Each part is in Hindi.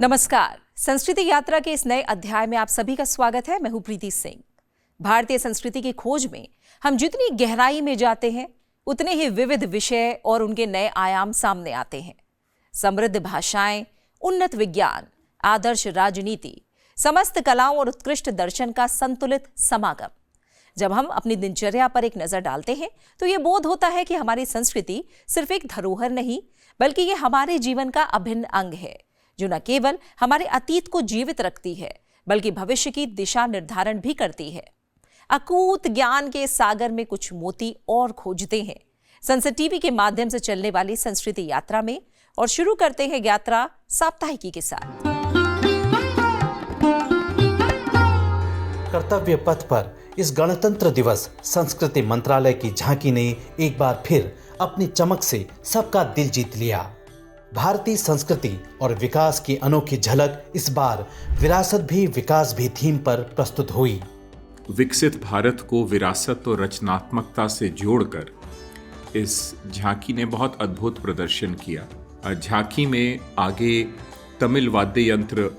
नमस्कार। संस्कृति यात्रा के इस नए अध्याय में आप सभी का स्वागत है। मैं हूं प्रीति सिंह। भारतीय संस्कृति की खोज में हम जितनी गहराई में जाते हैं उतने ही विविध विषय और उनके नए आयाम सामने आते हैं। समृद्ध भाषाएं, उन्नत विज्ञान, आदर्श राजनीति, समस्त कलाओं और उत्कृष्ट दर्शन का संतुलित समागम। जब हम अपनी दिनचर्या पर एक नजर डालते हैं तो ये बोध होता है कि हमारी संस्कृति सिर्फ एक धरोहर नहीं बल्कि ये हमारे जीवन का अभिन्न अंग है, जो न केवल हमारे अतीत को जीवित रखती है बल्कि भविष्य की दिशा निर्धारण भी करती है। अकूत ज्ञान के सागर में कुछ मोती और खोजते हैं संसद टीवी के माध्यम से चलने वाली संस्कृति यात्रा में, और शुरू करते हैं यात्रा साप्ताहिकी के साथ। कर्तव्य पथ पर इस गणतंत्र दिवस संस्कृति मंत्रालय की झांकी ने एक बार फिर अपनी चमक से सबका दिल जीत लिया। भारतीय संस्कृति और विकास की अनोखी झलक इस बार विरासत भी विकास भी थीम पर प्रस्तुत हुई। विकसित भारत को विरासत और रचनात्मकता से जोड़कर इस झांकी ने बहुत अद्भुत प्रदर्शन किया। झांकी में आगे तमिल वाद्य यंत्र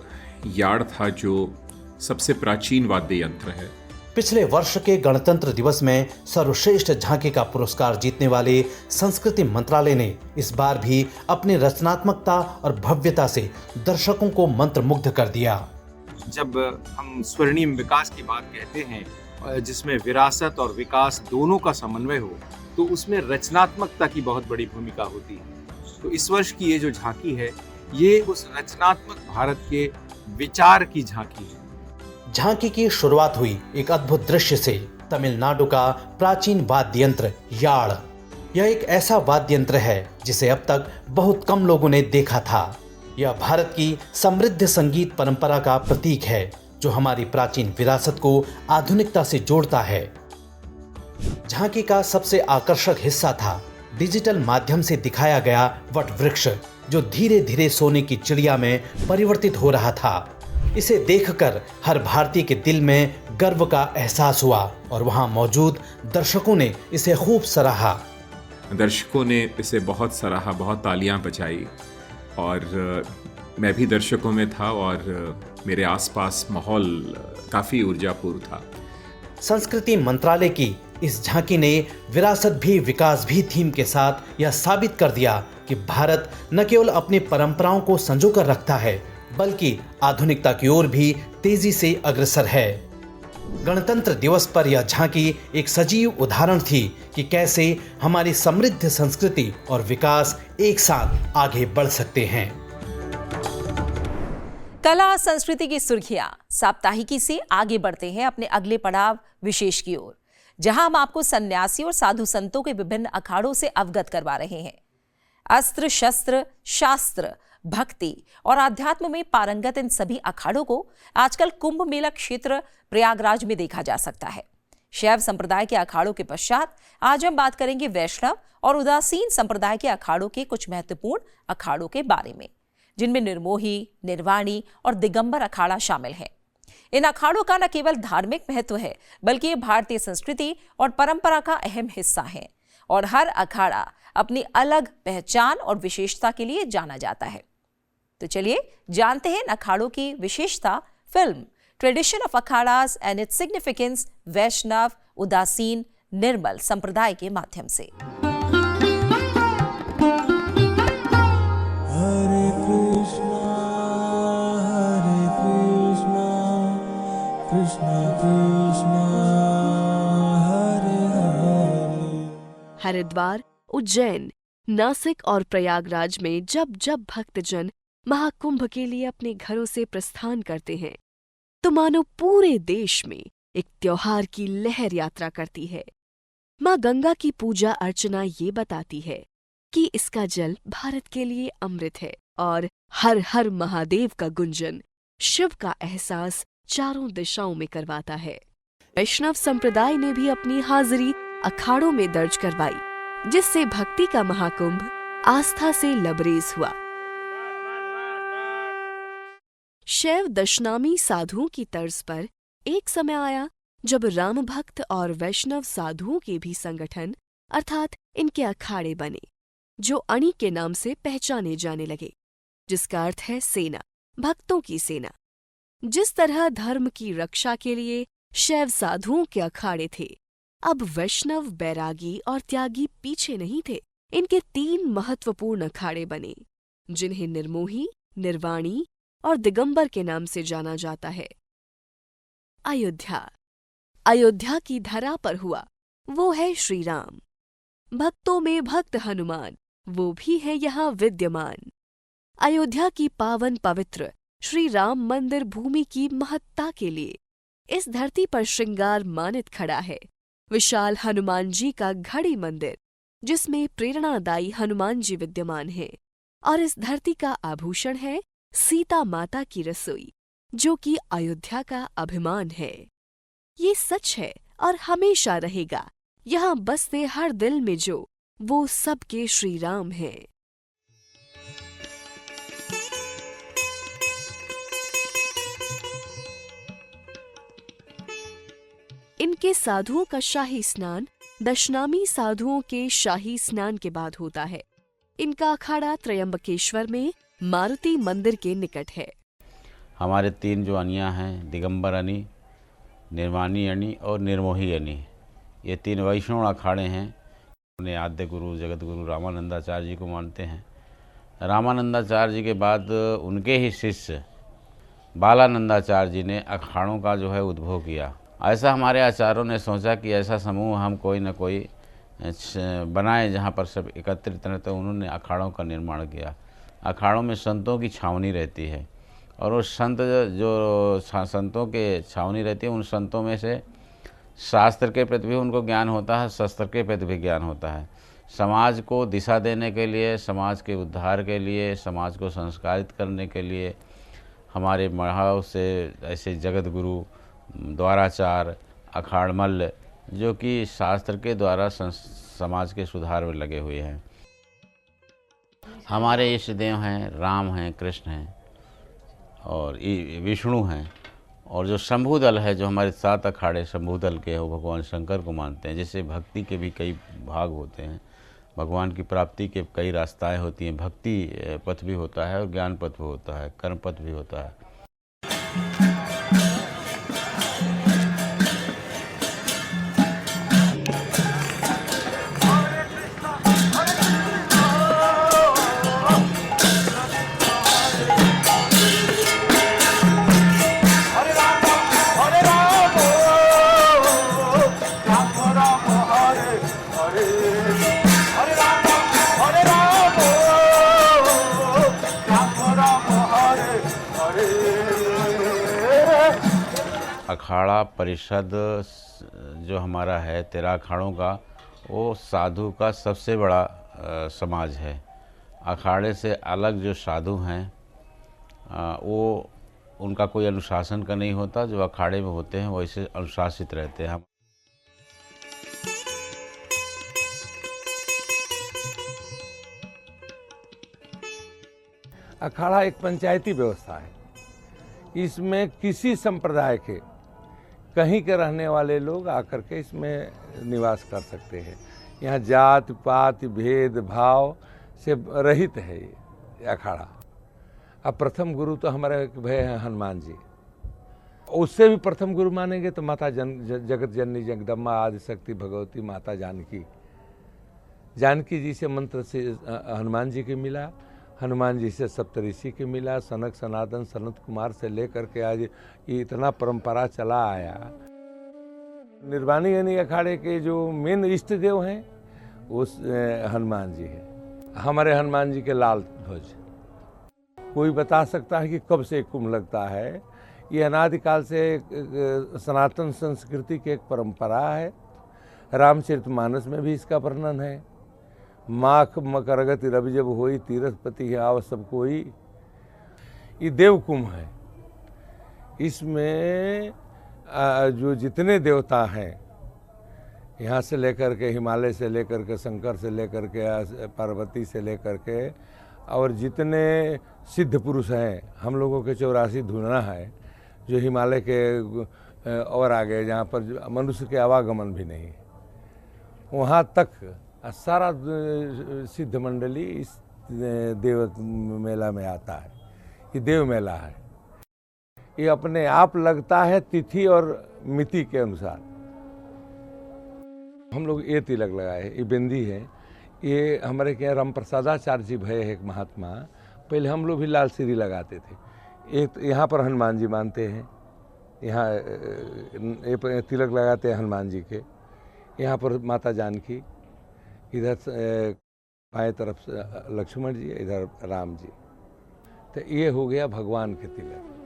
याड़ था, जो सबसे प्राचीन वाद्य यंत्र है। पिछले वर्ष के गणतंत्र दिवस में सर्वश्रेष्ठ झांकी का पुरस्कार जीतने वाले संस्कृति मंत्रालय ने इस बार भी अपनी रचनात्मकता और भव्यता से दर्शकों को मंत्रमुग्ध कर दिया। जब हम स्वर्णिम विकास की बात कहते हैं, जिसमें विरासत और विकास दोनों का समन्वय हो, तो उसमें रचनात्मकता की बहुत बड़ी भूमिका होती है। तो इस वर्ष की ये जो झांकी है, ये उस रचनात्मक भारत के विचार की झांकी है। झांकी की शुरुआत हुई एक अद्भुत दृश्य से। तमिलनाडु का प्राचीन वाद्य यंत्र याड़। यह एक ऐसा वाद्य यंत्र है जिसे अब तक बहुत कम लोगों ने देखा था। यह भारत की समृद्ध संगीत परंपरा का प्रतीक है, जो हमारी प्राचीन विरासत को आधुनिकता से जोड़ता है। झांकी का सबसे आकर्षक हिस्सा था डिजिटल माध्यम से दिखाया गया वट वृक्ष, जो धीरे धीरे सोने की चिड़िया में परिवर्तित हो रहा था। इसे देखकर हर भारतीय के दिल में गर्व का एहसास हुआ और वहां मौजूद दर्शकों ने इसे खूब सराहा। दर्शकों ने इसे बहुत सराहा, बहुत तालियां बजाई, और मैं भी दर्शकों में था और मेरे आसपास माहौल काफ़ी ऊर्जापूर्ण था। संस्कृति मंत्रालय की इस झांकी ने विरासत भी विकास भी थीम के साथ यह साबित कर दिया कि भारत न केवल अपनी परंपराओं को संजोकर रखता है बल्कि आधुनिकता की ओर भी तेजी से अग्रसर है। गणतंत्र दिवस पर यह झांकी एक सजीव उदाहरण थी कि कैसे हमारी समृद्ध संस्कृति और विकास एक साथ आगे बढ़ सकते हैं। कला संस्कृति की सुर्खियां साप्ताहिकी से आगे बढ़ते हैं अपने अगले पड़ाव विशेष की ओर, जहां हम आपको सन्यासी और साधु संतों के विभिन्न अखाड़ों से अवगत करवा रहे हैं। अस्त्र शस्त्र शास्त्र भक्ति और आध्यात्म में पारंगत इन सभी अखाड़ों को आजकल कुंभ मेला क्षेत्र प्रयागराज में देखा जा सकता है। शैव संप्रदाय के अखाड़ों के पश्चात आज हम बात करेंगे वैष्णव और उदासीन संप्रदाय के अखाड़ों के कुछ महत्वपूर्ण अखाड़ों के बारे में, जिनमें निर्मोही, निर्वाणी और दिगंबर अखाड़ा शामिल है। इन अखाड़ों का न केवल धार्मिक महत्व है बल्कि ये भारतीय संस्कृति और परंपरा का अहम हिस्सा है, और हर अखाड़ा अपनी अलग पहचान और विशेषता के लिए जाना जाता है। तो चलिए जानते हैं अखाड़ों की विशेषता film tradition of akharas and its significance Vaishnav, Udasin, Nirmal संप्रदाय के माध्यम से। हरे कृष्णा कृष्णा कृष्णा हरे हरे। हरिद्वार, उज्जैन, नासिक और प्रयागराज में जब जब भक्तजन महाकुंभ के लिए अपने घरों से प्रस्थान करते हैं, तो मानो पूरे देश में एक त्योहार की लहर यात्रा करती है। माँ गंगा की पूजा अर्चना ये बताती है कि इसका जल भारत के लिए अमृत है, और हर हर महादेव का गुंजन शिव का एहसास चारों दिशाओं में करवाता है। वैष्णव संप्रदाय ने भी अपनी हाजिरी अखाड़ों में दर्ज करवाई, जिससे भक्ति का महाकुंभ आस्था से लबरेज हुआ। शैव दशनामी साधुओं की तर्ज पर एक समय आया जब राम भक्त और वैष्णव साधुओं के भी संगठन अर्थात इनके अखाड़े बने, जो अणी के नाम से पहचाने जाने लगे, जिसका अर्थ है सेना। भक्तों की सेना। जिस तरह धर्म की रक्षा के लिए शैव साधुओं के अखाड़े थे, अब वैष्णव, बैरागी और त्यागी पीछे नहीं थे। इनके 3 महत्वपूर्ण अखाड़े बने, जिन्हें निर्मोही, निर्वाणी और दिगंबर के नाम से जाना जाता है। अयोध्या की धरा पर हुआ वो है श्री राम। भक्तों में भक्त हनुमान, वो भी है यहाँ विद्यमान। अयोध्या की पावन पवित्र श्री राम मंदिर भूमि की महत्ता के लिए इस धरती पर श्रृंगार मानित खड़ा है विशाल हनुमान जी का घड़ी मंदिर, जिसमें प्रेरणादायी हनुमान जी विद्यमान हैं। और इस धरती का आभूषण है सीता माता की रसोई, जो कि अयोध्या का अभिमान है। ये सच है और हमेशा रहेगा। यहाँ बसते हर दिल में जो, वो सबके श्री राम हैं। इनके साधुओं का शाही स्नान दशनामी साधुओं के शाही स्नान के बाद होता है। इनका अखाड़ा त्रयंबकेश्वर में मारुति मंदिर के निकट है। हमारे 3 जो अनियाँ हैं, दिगंबर अनी, निर्वाणी अनी और निर्मोही अनी, ये 3 वैष्णव अखाड़े हैं। अपने आद्य गुरु जगत गुरु रामानंदाचार्य जी को मानते हैं। रामानंदाचार्य जी के बाद उनके ही शिष्य बालानंदाचार्य जी ने अखाड़ों का जो है उद्भव किया। ऐसा हमारे आचार्यों ने सोचा कि ऐसा समूह हम कोई न कोई बनाए जहाँ पर सब एकत्रित रहें, तो उन्होंने अखाड़ों का निर्माण किया। अखाड़ों में संतों की छावनी रहती है, और वो संत जो संतों के छावनी रहती है, उन संतों में से शास्त्र के प्रति भी उनको ज्ञान होता है, शस्त्र के प्रति भी ज्ञान होता है। समाज को दिशा देने के लिए, समाज के उद्धार के लिए, समाज को संस्कारित करने के लिए हमारे महाव से ऐसे जगत गुरु द्वाराचार, अखाड़मल्ल, जो कि शास्त्र के द्वारा समाज के सुधार में लगे हुए हैं। हमारे इष्ट देव हैं, राम हैं, कृष्ण हैं और विष्णु हैं। और जो शंभू दल है, जो हमारे 7 अखाड़े शंभू दल के हैं, वो भगवान शंकर को मानते हैं। जैसे भक्ति के भी कई भाग होते हैं, भगवान की प्राप्ति के कई रास्ताएं होती हैं। भक्ति पथ भी होता है और ज्ञान पथ भी होता है, कर्म पथ भी होता है। अखाड़ा परिषद जो हमारा है 13 अखाड़ों का, वो साधु का सबसे बड़ा समाज है। अखाड़े से अलग जो साधु हैं वो उनका कोई अनुशासन का नहीं होता। जो अखाड़े में होते हैं वैसे अनुशासित रहते हैं। अखाड़ा एक पंचायती व्यवस्था है। इसमें किसी संप्रदाय के कहीं के रहने वाले लोग आकर के इसमें निवास कर सकते हैं। यहाँ जात पात भेद भाव से रहित है ये अखाड़ा। अब प्रथम गुरु तो हमारे भय हैं हनुमान जी। उससे भी प्रथम गुरु मानेंगे तो माता जगत जननी जगदम्बा आदि शक्ति भगवती माता जानकी। जानकी जी से मंत्र से हनुमान जी के मिला, हनुमान जी से सप्तऋषि के मिला, सनक सनातन सनत कुमार से लेकर के आज ये इतना परंपरा चला आया। निर्वाणी यानी अखाड़े के जो मेन इष्ट देव हैं उस हनुमान जी हैं। हमारे हनुमान जी के लाल ध्वज। कोई बता सकता है कि कब से कुंभ लगता है? ये अनादिकाल से सनातन संस्कृति की एक परंपरा है। रामचरितमानस में भी इसका वर्णन है। माख मकरगति रवि जब होई, तीर्थपति है आव सब कोई। ये देव कुंभ है। इसमें जो जितने देवता हैं, यहाँ से लेकर के हिमालय से लेकर के शंकर से लेकर के पार्वती से लेकर के और जितने सिद्ध पुरुष हैं, हम लोगों के 84 धुना है जो हिमालय के और आगे जहाँ पर मनुष्य के आवागमन भी नहीं, वहाँ तक सारा सिद्ध मंडली इस देव मेला में आता है। ये देव मेला है। ये अपने आप लगता है तिथि और मिति के अनुसार। हम लोग ये तिलक लगाए, ये बिंदी है। ये हमारे क्या राम प्रसादाचार्य जी भय है एक महात्मा, पहले हम लोग भी लाल सिरी लगाते थे। एक यहाँ पर हनुमान जी मानते हैं, यहाँ ये तिलक लगाते हैं हनुमान जी के। यहाँ पर माता जानकी, इधर बाएं तरफ से लक्ष्मण जी, इधर राम जी। तो ये हो गया भगवान के तिलक।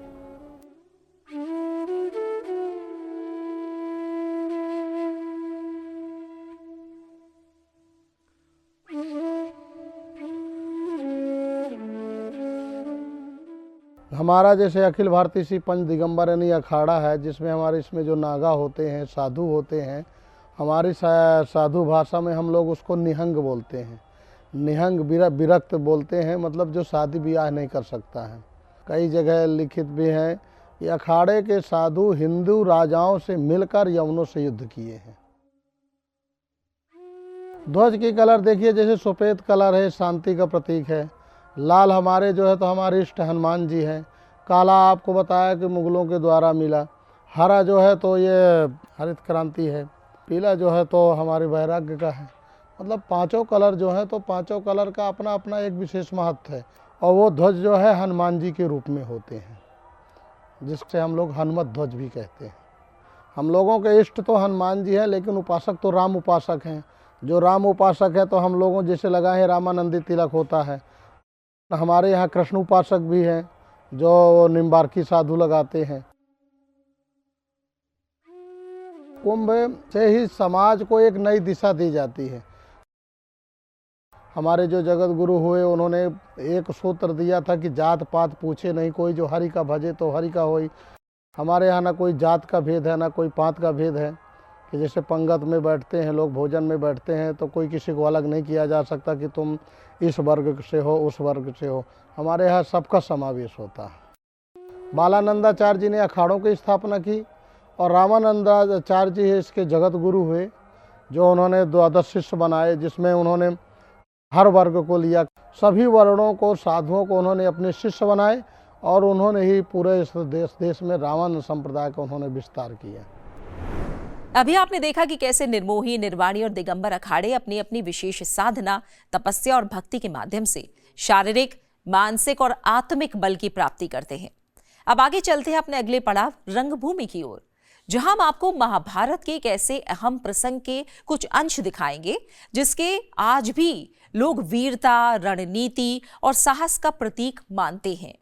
हमारा जैसे अखिल भारतीय श्री पंच दिगंबरनी अखाड़ा है, जिसमें हमारे इसमें जो नागा होते हैं, साधु होते हैं, हमारी साधु भाषा में हम लोग उसको निहंग बोलते हैं। निहंग विरक्त बोलते हैं, मतलब जो शादी ब्याह नहीं कर सकता है। कई जगह लिखित भी हैं कि अखाड़े के साधु हिंदू राजाओं से मिलकर यवनों से युद्ध किए हैं। ध्वज की कलर देखिए, जैसे सफ़ेद कलर है, शांति का प्रतीक है। लाल हमारे जो है तो हमारे इष्ट हनुमान जी हैं। काला आपको बताया कि मुगलों के द्वारा मिला। हरा जो है तो ये हरित क्रांति है। पीला जो है तो हमारे वैराग्य का है। मतलब पांचों कलर जो है तो पांचों कलर का अपना अपना एक विशेष महत्व है। और वो ध्वज जो है हनुमान जी के रूप में होते हैं, जिससे हम लोग हनुमत ध्वज भी कहते हैं। हम लोगों के इष्ट तो हनुमान जी हैं, लेकिन उपासक तो राम उपासक हैं। जो राम उपासक है तो हम लोगों जैसे लगाए हैं रामानंदी तिलक होता है। हमारे यहाँ कृष्ण उपासक भी हैं जो निम्बार्की साधु लगाते हैं। कुंभ से ही समाज को एक नई दिशा दी जाती है। हमारे जो जगत गुरु हुए, उन्होंने एक सूत्र दिया था कि जात पात पूछे नहीं कोई, जो हरि का भजे तो हरि का होई। हमारे यहाँ ना कोई जात का भेद है, ना कोई पात का भेद है। कि जैसे पंगत में बैठते हैं लोग, भोजन में बैठते हैं, तो कोई किसी को अलग नहीं किया जा सकता कि तुम इस वर्ग से हो, उस वर्ग से हो। हमारे यहाँ सबका समावेश होता है। बालानंदाचार्य जी ने अखाड़ों की स्थापना की और रामानंदाचार्य जी इसके जगत गुरु हुए, जो उन्होंने 12 शिष्य बनाए, जिसमें उन्होंने हर वर्ग को लिया। सभी वर्णों को, साधुओं को उन्होंने अपने शिष्य बनाए और उन्होंने ही पूरे इस देश में रामानंद संप्रदाय का उन्होंने विस्तार किया। अभी आपने देखा कि कैसे निर्मोही, निर्वाणी और दिगंबर अखाड़े अपनी अपनी विशेष साधना, तपस्या और भक्ति के माध्यम से शारीरिक, मानसिक और आत्मिक बल की प्राप्ति करते हैं। अब आगे चलते हैं अपने अगले पड़ाव रंगभूमि की ओर, जहां हम आपको महाभारत के एक ऐसे अहम प्रसंग के कुछ अंश दिखाएंगे जिसके आज भी लोग वीरता, रणनीति और साहस का प्रतीक मानते हैं।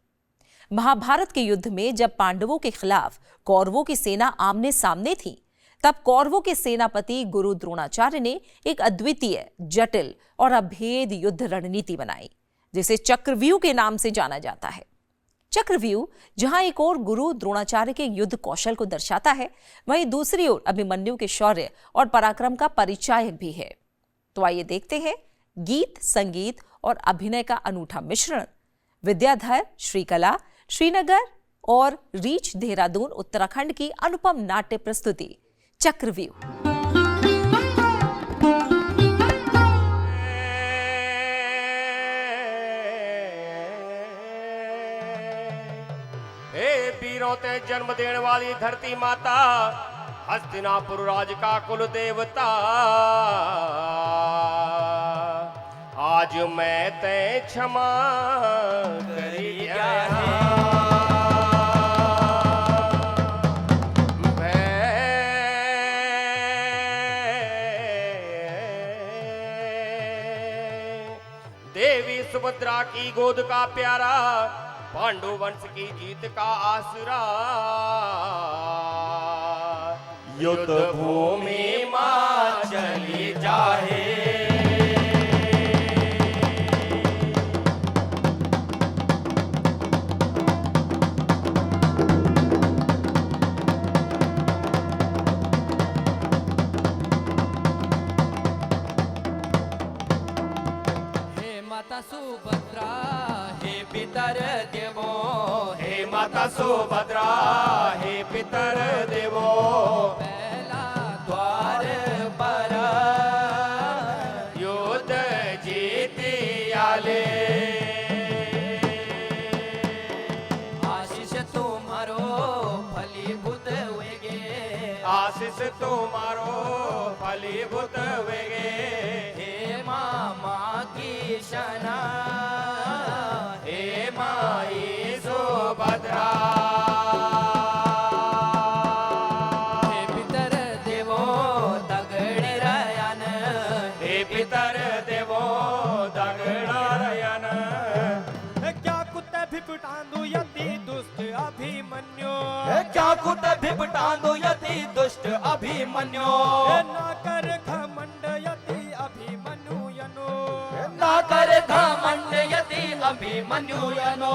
महाभारत के युद्ध में जब पांडवों के खिलाफ कौरवों की सेना आमने सामने थी, तब कौरवों के सेनापति गुरु द्रोणाचार्य ने एक अद्वितीय, जटिल और अभेद युद्ध रणनीति बनाई, जिसे चक्रव्यूह के नाम से जाना जाता है। चक्रव्यूह जहां एक ओर गुरु द्रोणाचार्य के युद्ध कौशल को दर्शाता है, वहीं दूसरी ओर अभिमन्यु के शौर्य और पराक्रम का परिचायक भी है। तो आइए देखते हैं गीत, संगीत और अभिनय का अनूठा मिश्रण। विद्याधर श्रीकला, श्रीनगर और रीच देहरादून उत्तराखंड की अनुपम नाट्य प्रस्तुति चक्रव्यूह। वीरों ते जन्म देने वाली धरती माता, हस्तिनापुर राज का कुल देवता, आज मैं ते क्षमा करी देवी सुभद्रा की गोद का प्यारा, पांडु वंश की जीत का आसरा, युद्ध भूमि मां चली जाए। हे माता सुभद्रा, हे पितर देवो, हे माता सुभद्रा, हे पितर देवो, पहला द्वार पर युद्ध जीती आले। आशीष तुम्हारो फलीभूत वेगे। हे मामा की शना, हे माई सुभद्रा, हे पितर देवो दगडी रायन, हे पितर देवो दगडारयन। क्या कुत्ते भिपटांदू यति दुष्ट अभिमन्यु, क्या कुत भिपटांदो यति दुष्ट अभिमन्यो, ना कर घमंड यति अभिमन्यु यनो, ना कर घमंड यति अभिमन्यु यनो।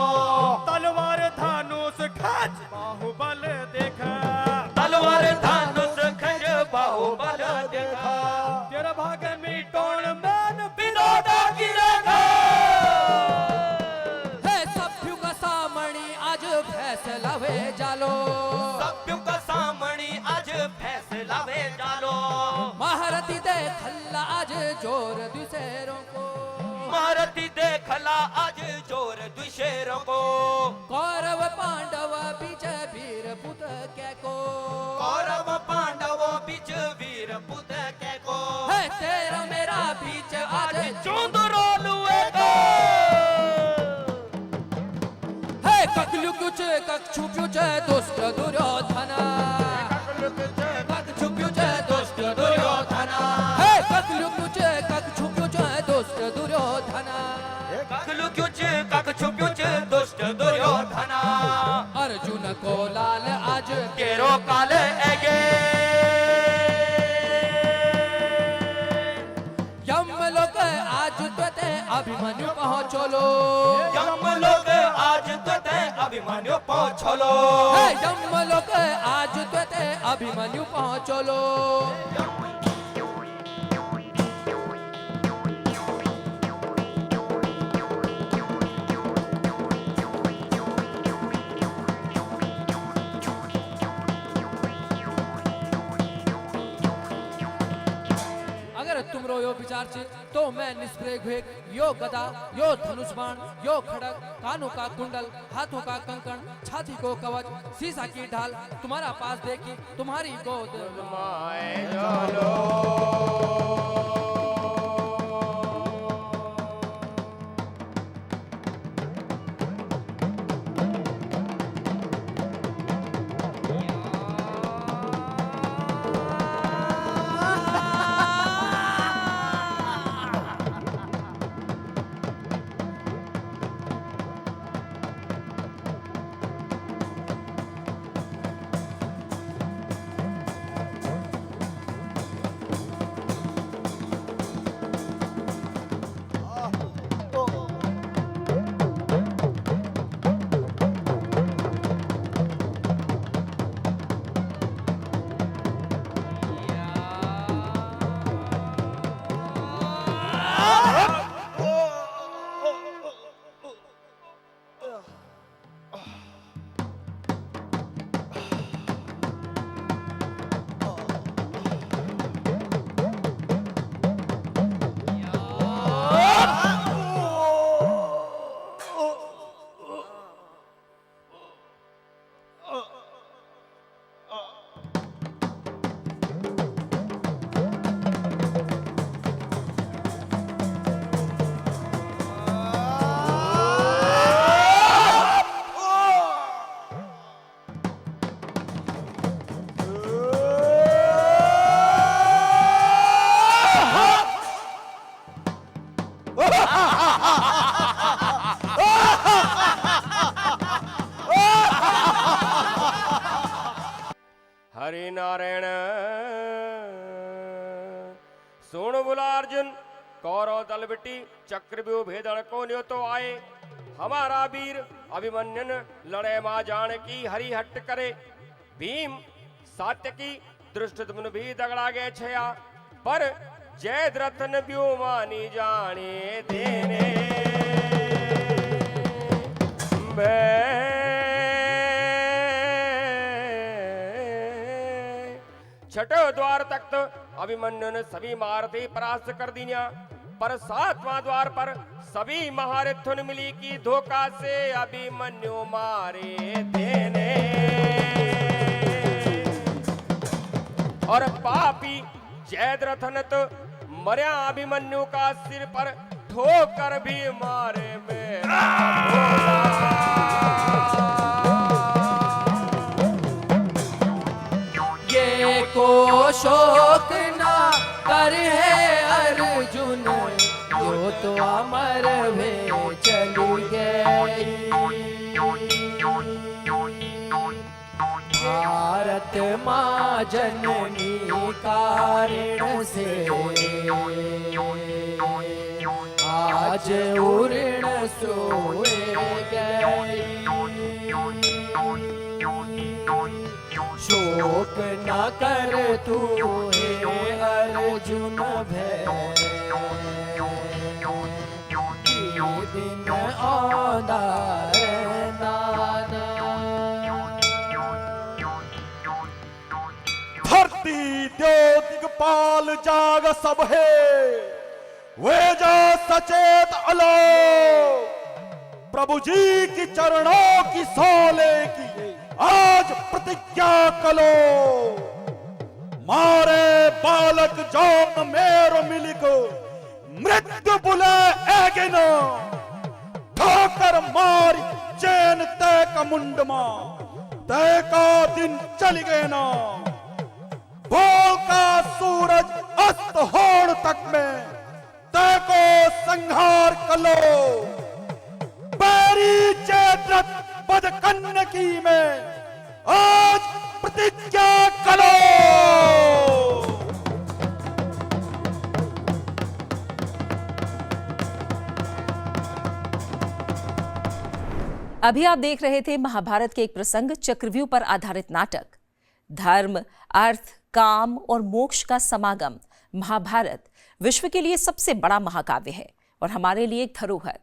तलवार धानुष खच बाहुबल देखा, तलवार धनुष खंज बाहुबल देखा, तेरा भाग में टोण मैन विनोदा गिरेगा। है सभ्यु का सामणी आज फैसला वे जालो, सभ्यु का सामणी आज फैसला वे डालो। महारथी दे खल्ला आज जोर दुसेरों को, महारथी देखला आज जोर दुशेरों को, कौरव पांडव बीच वीर पुत के को, कौरव पांडवों बीच वीर पुत के को, है तेरा मेरा बीच आज चुंदरो लुएगा। है ककलु कुछ कक्षु प्युच दुष्ट दुर्योधना, कक्षु प्युच दुष्ट दुर्योधना, है ककलु कुछ कक्षु प्युच दुष्ट दुर्योधना, कखलु क्युच कक्षु प्युच दुष्ट दुर्योधना। अर्जुन को लाल आज केरो काल एगे, यम लोग आज त्वते अभिमन्यु पहुँचोलो, यम लोग आज तुते अभिमन्यु पहुँचलो, है यम लोग आज त्वते अभिमन्यु पहुँचोलो। अगर तुम रो यो विचार छे तो मैं निष्प्रयोग हुए यो गदा, यो धनुष बाण, यो खड़ग, कानों का कुंडल, हाथों का कंकण, छाती को कवच, शीशा की ढाल तुम्हारा पास देखी तुम्हारी गोद माए चलो। हरि नारायण सुन बुला अर्जुन, कौरव दल बिटी चक्रव्यूह भेदन को न्यो तो आए। हमारा वीर अभिमन्यन लड़े मां जान की हरि हट करे। भीम सात्यकी दृष्टद्युम्न भी दगड़ा गए छया, पर जयद्रथन व्योमानी जाने देने। छठो द्वार तक तो अभिमन्यु ने सभी महारथी परास्त कर दिया, पर सातवां द्वार पर सभी महारथों मिली की धोखा से अभिमन्यु मारे देने। और पापी जयद्रथ तो मर्या अभिमन्यु का सिर पर ठोकर भी मारे मेरा ये को शोक ना कर है अर्जुन, यो तो अमर वे चली गई। भारत माँ जननी कारण से आज उऋण सोए गई। शोक न कर तू हे अर्जुन भय, ये दिन आंदा है नाना। धरती देव दिगपाल जाग सब है, वे जा सचेत अलो। प्रभु जी की चरणों की सोले की आज प्रतिज्ञा कलो। मारे बालक जौन मेरो मिलिको, मृत्यु बुले एगिनो। ठोकर मारी चैन तय का मुंडमा, तय का दिन चली गए ना। भोर का सूरज अस्त होड़ तक में तय को संहार कलो। बैरी जयद्रथ पद कन्नकी में आज प्रतिज्ञा करो। अभी आप देख रहे थे महाभारत के एक प्रसंग चक्रव्यूह पर आधारित नाटक। धर्म, अर्थ, काम और मोक्ष का समागम महाभारत विश्व के लिए सबसे बड़ा महाकाव्य है और हमारे लिए एक धरोहर।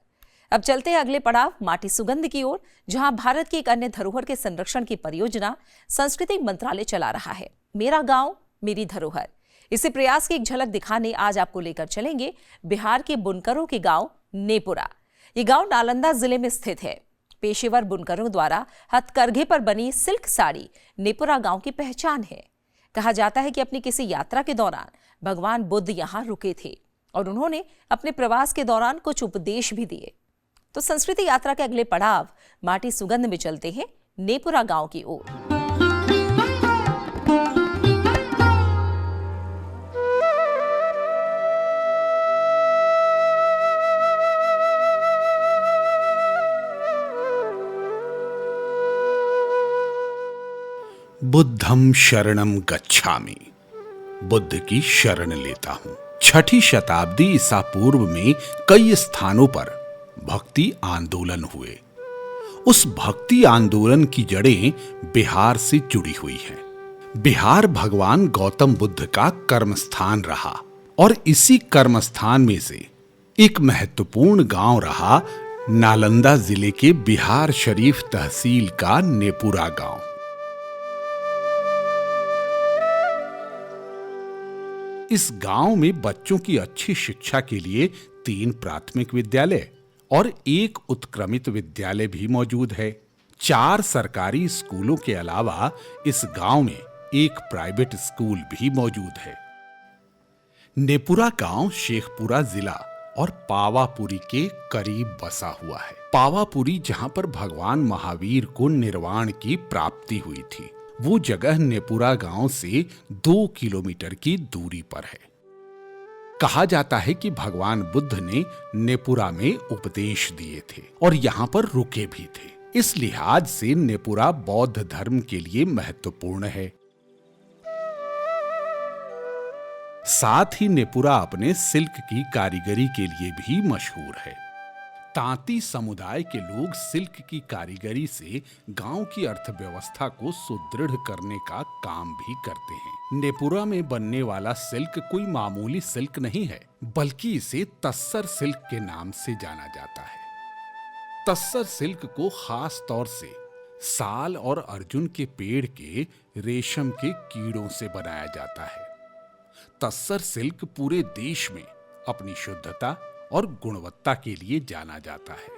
अब चलते हैं अगले पड़ाव माटी सुगंध की ओर, जहां भारत की एक अन्य धरोहर के संरक्षण की परियोजना संस्कृति मंत्रालय चला रहा है। मेरा गांव मेरी धरोहर। इसी प्रयास की एक झलक दिखाने आज आपको लेकर चलेंगे बिहार के बुनकरों के गांव नेपुरा। ये गांव नालंदा जिले में स्थित है। पेशेवर बुनकरों द्वारा हथकरघे पर बनी सिल्क साड़ी नेपुरा गांव की पहचान है। कहा जाता है कि अपनी किसी यात्रा के दौरान भगवान बुद्ध यहाँ रुके थे और उन्होंने अपने प्रवास के दौरान कुछ उपदेश भी दिए। तो संस्कृति यात्रा के अगले पड़ाव माटी सुगंध में चलते हैं नेपुरा गांव की ओर। बुद्धम शरणम गच्छामि, बुद्ध की शरण लेता हूं। छठी शताब्दी ईसा पूर्व में कई स्थानों पर भक्ति आंदोलन हुए। उस भक्ति आंदोलन की जड़ें बिहार से जुड़ी हुई हैं। बिहार भगवान गौतम बुद्ध का कर्म स्थान रहा और इसी कर्म स्थान में से एक महत्वपूर्ण गांव रहा नालंदा जिले के बिहार शरीफ तहसील का नेपुरा गांव। इस गांव में बच्चों की अच्छी शिक्षा के लिए 3 प्राथमिक विद्यालय और 1 उत्क्रमित विद्यालय भी मौजूद है। 4 सरकारी स्कूलों के अलावा इस गांव में 1 प्राइवेट स्कूल भी मौजूद है। नेपुरा गांव शेखपुरा जिला और पावापुरी के करीब बसा हुआ है। पावापुरी जहां पर भगवान महावीर को निर्वाण की प्राप्ति हुई थी, वो जगह नेपुरा गांव से 2 किलोमीटर की दूरी पर है। कहा जाता है कि भगवान बुद्ध ने नेपुरा में उपदेश दिए थे और यहाँ पर रुके भी थे। इस लिहाज से नेपुरा बौद्ध धर्म के लिए महत्वपूर्ण है। साथ ही नेपुरा अपने सिल्क की कारीगरी के लिए भी मशहूर है। तांती समुदाय के लोग सिल्क की कारीगरी से गांव की अर्थव्यवस्था को सुदृढ़ करने का काम भी करते हैं। नेपुरा में बनने वाला सिल्क कोई मामूली सिल्क नहीं है, बल्कि इसे तस्सर सिल्क के नाम से जाना जाता है। तस्सर सिल्क को खास तौर से साल और अर्जुन के पेड़ के रेशम के कीड़ों से बनाया जाता है। तस्सर सिल्क पूरे देश में अपनी शुद्धता और गुणवत्ता के लिए जाना जाता है।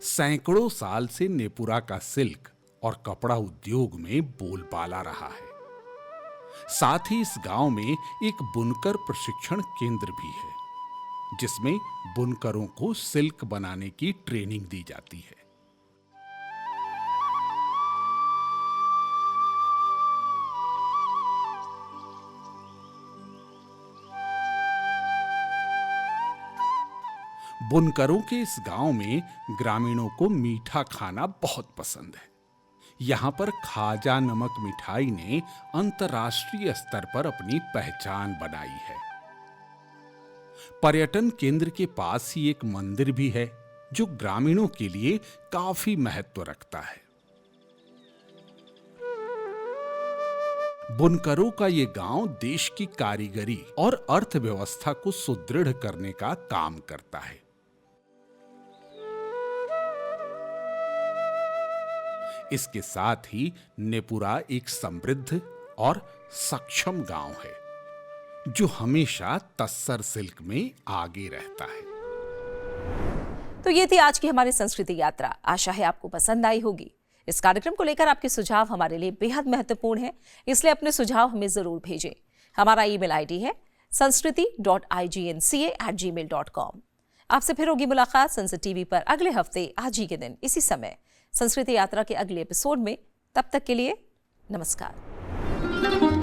सैकड़ों साल से नेपुरा का सिल्क और कपड़ा उद्योग में बोलबाला रहा है। साथ ही इस गांव में एक बुनकर प्रशिक्षण केंद्र भी है, जिसमें बुनकरों को सिल्क बनाने की ट्रेनिंग दी जाती है। बुनकरों के इस गांव में ग्रामीणों को मीठा खाना बहुत पसंद है। यहाँ पर खाजा नमक मिठाई ने अंतर्राष्ट्रीय स्तर पर अपनी पहचान बनाई है। पर्यटन केंद्र के पास ही एक मंदिर भी है, जो ग्रामीणों के लिए काफी महत्व रखता है। बुनकरों का ये गांव देश की कारीगरी और अर्थव्यवस्था को सुदृढ़ करने का काम करता है। इसके साथ ही नेपुरा एक समृद्ध और सक्षम गांव है, जो हमेशा तस्सर सिल्क में आगे रहता है। तो ये थी आज की हमारी संस्कृति यात्रा। आशा है आपको पसंद आई होगी। इस कार्यक्रम को लेकर आपके सुझाव हमारे लिए बेहद महत्वपूर्ण है, इसलिए अपने सुझाव हमें जरूर भेजें। हमारा ईमेल आईडी है sanskrithi.ignca@gmail.com। आपसे फिर होगी मुलाकात संस्कृत टीवी पर अगले हफ्ते आज ही के दिन इसी समय संस्कृति यात्रा के अगले एपिसोड में। तब तक के लिए नमस्कार।